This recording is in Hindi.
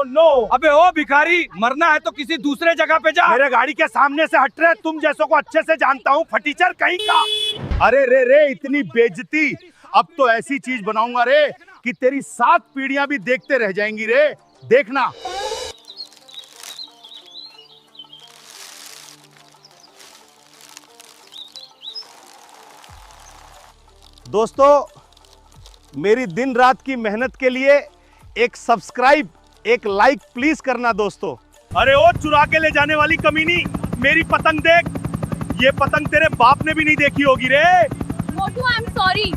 नो। अबे ओ भिखारी, मरना है तो किसी दूसरे जगह पे जा। मेरे गाड़ी के सामने से हट रहे, तुम जैसों को अच्छे से जानता हूँ, फटीचर कहीं का। अरे रे रे, इतनी बेइज्जती। अब तो ऐसी चीज बनाऊंगा रे कि तेरी 7 पीढ़ियां भी देखते रह जाएंगी रे, देखना। दोस्तों, मेरी दिन रात की मेहनत के लिए एक सब्सक्राइब, एक लाइक प्लीज करना दोस्तों। अरे ओ चुरा के ले जाने वाली कमीनी, मेरी पतंग देख। ये पतंग तेरे बाप ने भी नहीं देखी होगी रे। मोटू, आई एम सॉरी।